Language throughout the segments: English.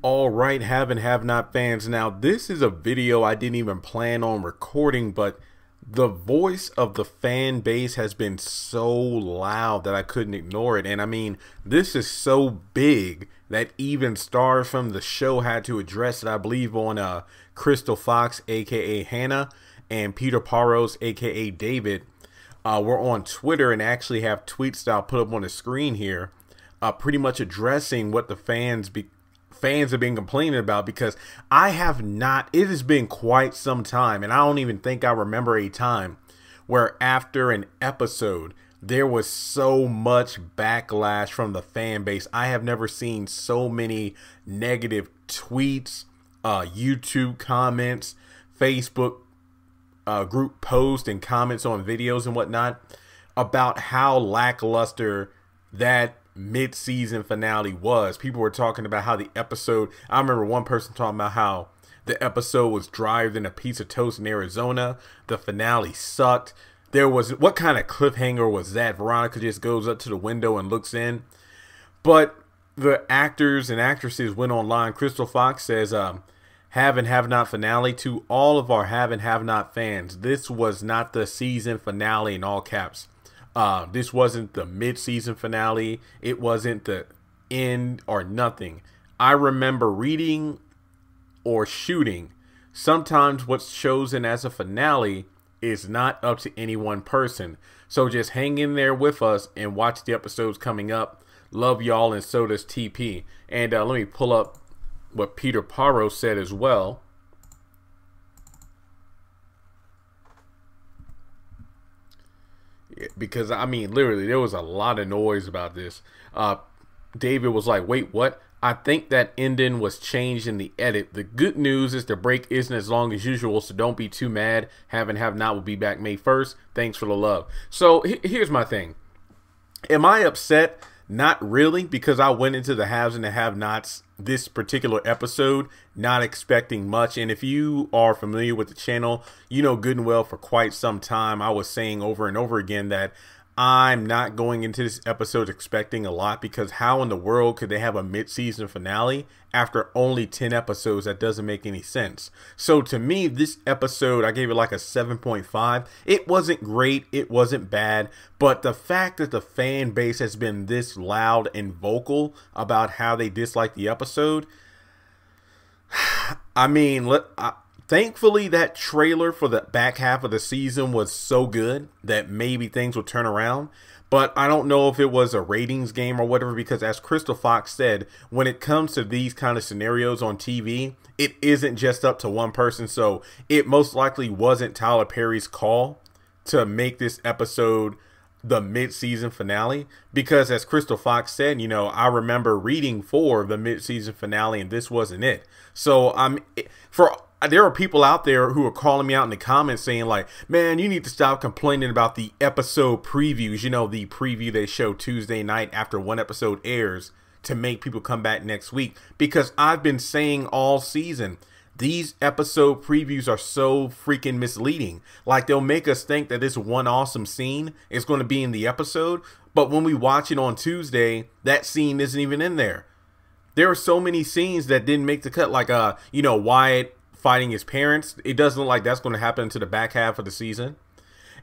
All right, have and have not fans. Now, this is a video I didn't even plan on recording, but the voice of the fan base has been so loud that I couldn't ignore it. And I mean, this is so big that even stars from the show had to address it. I believe on Crystal Fox, aka Hannah, and Peter Parros, aka David, were on Twitter and actually have tweets that I'll put up on the screen here, pretty much addressing what the fans have been complaining about, because I have not, it has been quite some time, and I don't even think I remember a time where after an episode there was so much backlash from the fan base. I have never seen so many negative tweets, YouTube comments, Facebook group posts and comments on videos and whatnot about how lackluster that mid-season finale was. People were talking about how the episode, I remember one person talking about how the episode was drier than a piece of toast in Arizona. The finale sucked. There was, what kind of cliffhanger was that? Veronica just goes up to the window and looks in. But the actors and actresses went online. Crystal Fox says, have and have not finale to all of our have and have not fans. This was not the season finale, in all caps. This wasn't the mid-season finale. It wasn't the end or nothing. I remember reading or shooting. Sometimes what's chosen as a finale is not up to any one person. So just hang in there with us and watch the episodes coming up. Love y'all, and so does TP. And let me pull up what Peter Parros said as well. Because I mean, literally, there was a lot of noise about this. David was like, wait, what? I think that ending was changed in the edit. The good news is the break isn't as long as usual, so don't be too mad. Have and have not will be back May 1st. Thanks for the love. So here's my thing. Am I upset? Not really, because I went into the haves and the have-nots this particular episode not expecting much. And if you are familiar with the channel, you know good and well for quite some time I was saying over and over again that I'm not going into this episode expecting a lot, because how in the world could they have a mid-season finale after only 10 episodes? That doesn't make any sense. So to me, this episode, I gave it like a 7.5. It wasn't great, it wasn't bad, but the fact that the fan base has been this loud and vocal about how they dislike the episode, I mean, thankfully, that trailer for the back half of the season was so good that maybe things will turn around. But I don't know if it was a ratings game or whatever, because as Crystal Fox said, when it comes to these kind of scenarios on TV, it isn't just up to one person. So it most likely wasn't Tyler Perry's call to make this episode the mid-season finale, because as Crystal Fox said, you know, I remember reading for the mid-season finale and this wasn't it. So there are people out there who are calling me out in the comments saying like, man, you need to stop complaining about the episode previews. You know, the preview they show Tuesday night after one episode airs to make people come back next week. Because I've been saying all season, these episode previews are so freaking misleading. Like, they'll make us think that this one awesome scene is going to be in the episode, but when we watch it on Tuesday, that scene isn't even in there. There are so many scenes that didn't make the cut, like you know, Wyatt fighting his parents. It doesn't look like that's going to happen to the back half of the season.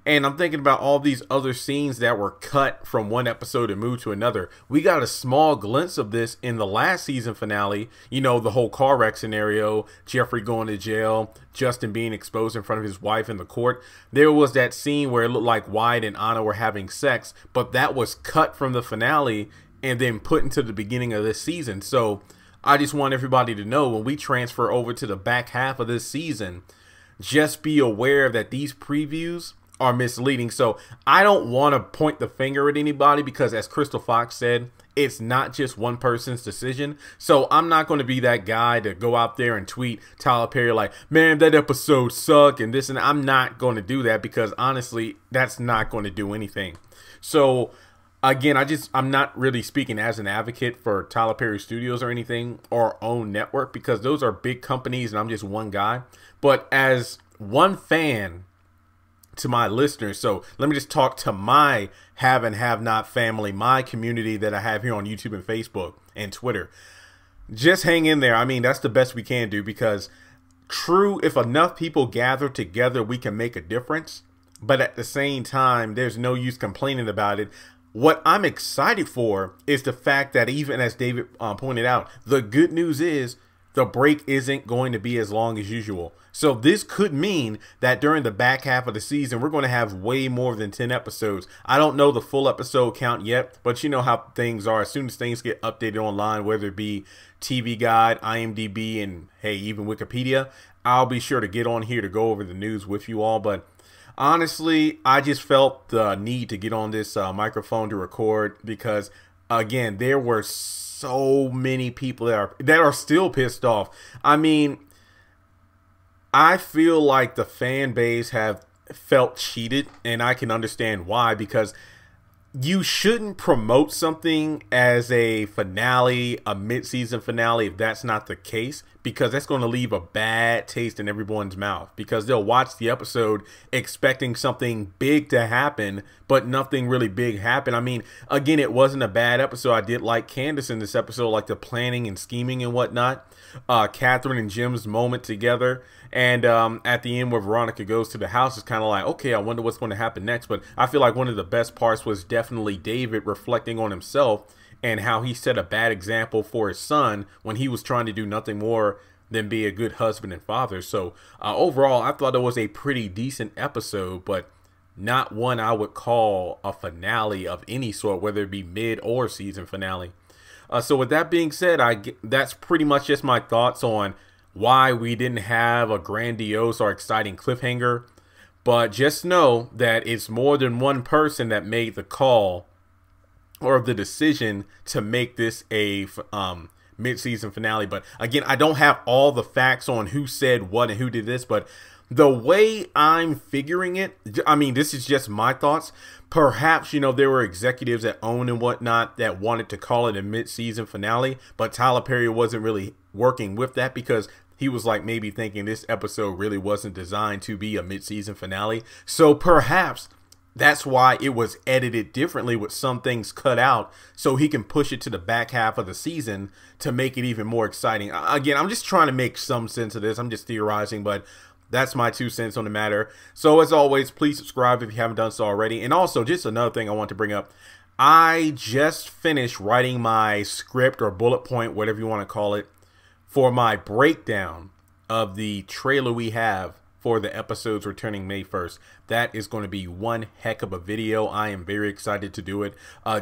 And I'm thinking about all these other scenes that were cut from one episode and moved to another. We got a small glimpse of this in the last season finale. You know, the whole car wreck scenario, Jeffrey going to jail, Justin being exposed in front of his wife in the court. There was that scene where it looked like Wyatt and Anna were having sex, but that was cut from the finale and then put into the beginning of this season. So I just want everybody to know, when we transfer over to the back half of this season, just be aware that these previews are misleading. So I don't want to point the finger at anybody, because as Crystal Fox said, it's not just one person's decision. So I'm not going to be that guy to go out there and tweet Tyler Perry like, man, that episode sucked and this, and I'm not going to do that, because honestly, that's not going to do anything. So again, I'm not really speaking as an advocate for Tyler Perry Studios or anything, or our own network, because those are big companies and I'm just one guy. But as one fan to my listeners, so let me just talk to my have and have not family, my community that I have here on YouTube and Facebook and Twitter. just hang in there. I mean, that's the best we can do because true, if enough people gather together, we can make a difference. But at the same time, there's no use complaining about it. What I'm excited for is the fact that even as David pointed out, the good news is the break isn't going to be as long as usual. So this could mean that during the back half of the season, we're going to have way more than 10 episodes. I don't know the full episode count yet, but you know how things are. As soon as things get updated online, whether it be TV Guide, IMDb, and hey, even Wikipedia, I'll be sure to get on here to go over the news with you all. But honestly, I just felt the need to get on this microphone to record because, again, there were so many people that are still pissed off. I mean, I feel like the fan base have felt cheated, and I can understand why, because you shouldn't promote something as a finale, a mid-season finale, if that's not the case, because that's going to leave a bad taste in everyone's mouth, because they'll watch the episode expecting something big to happen, but nothing really big happened. I mean, again, it wasn't a bad episode. I did like Candace in this episode, like the planning and scheming and whatnot. Catherine and Jim's moment together. And at the end where Veronica goes to the house, it's kind of like, okay, I wonder what's going to happen next. But I feel like one of the best parts was definitely David reflecting on himself and how he set a bad example for his son when he was trying to do nothing more than be a good husband and father. So overall, I thought it was a pretty decent episode, but not one I would call a finale of any sort, whether it be mid or season finale. So with that being said, that's pretty much just my thoughts on why we didn't have a grandiose or exciting cliffhanger. But just know that it's more than one person that made the call or the decision to make this a mid-season finale. But again, I don't have all the facts on who said what and who did this, but the way I'm figuring it, I mean, this is just my thoughts. Perhaps, you know, there were executives at OWN and whatnot that wanted to call it a mid-season finale, but Tyler Perry wasn't really working with that because he was like maybe thinking this episode really wasn't designed to be a mid-season finale. So perhaps that's why it was edited differently with some things cut out so he can push it to the back half of the season to make it even more exciting. Again, I'm just trying to make some sense of this. I'm just theorizing, but that's my 2 cents on the matter. So as always, please subscribe if you haven't done so already. And also, just another thing I want to bring up. I just finished writing my script or bullet point, whatever you want to call it, for my breakdown of the trailer we have for the episodes returning May 1st. That is going to be one heck of a video. I am very excited to do it.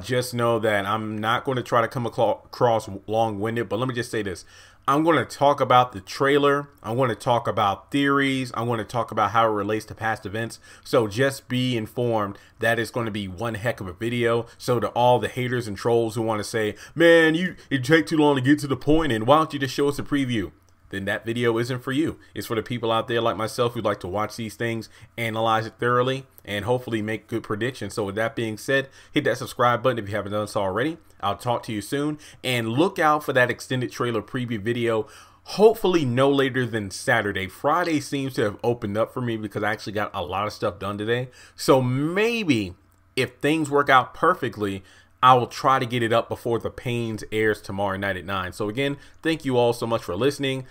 Just know that I'm not going to try to come across long-winded, but let me just say this. I'm going to talk about the trailer. I'm going to talk about theories. I'm going to talk about how it relates to past events. So just be informed that it's going to be one heck of a video. So to all the haters and trolls who want to say, man, it take too long to get to the point, and why don't you just show us a preview? Then that video isn't for you. It's for the people out there like myself who like to watch these things, analyze it thoroughly, and hopefully make good predictions. So with that being said, hit that subscribe button if you haven't done so already. I'll talk to you soon, and look out for that extended trailer preview video, hopefully no later than Saturday. Friday seems to have opened up for me because I actually got a lot of stuff done today. So maybe if things work out perfectly, I will try to get it up before The Pains airs tomorrow night at 9. So again, thank you all so much for listening.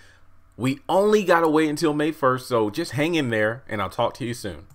We only got to wait until May 1st, so just hang in there, and I'll talk to you soon.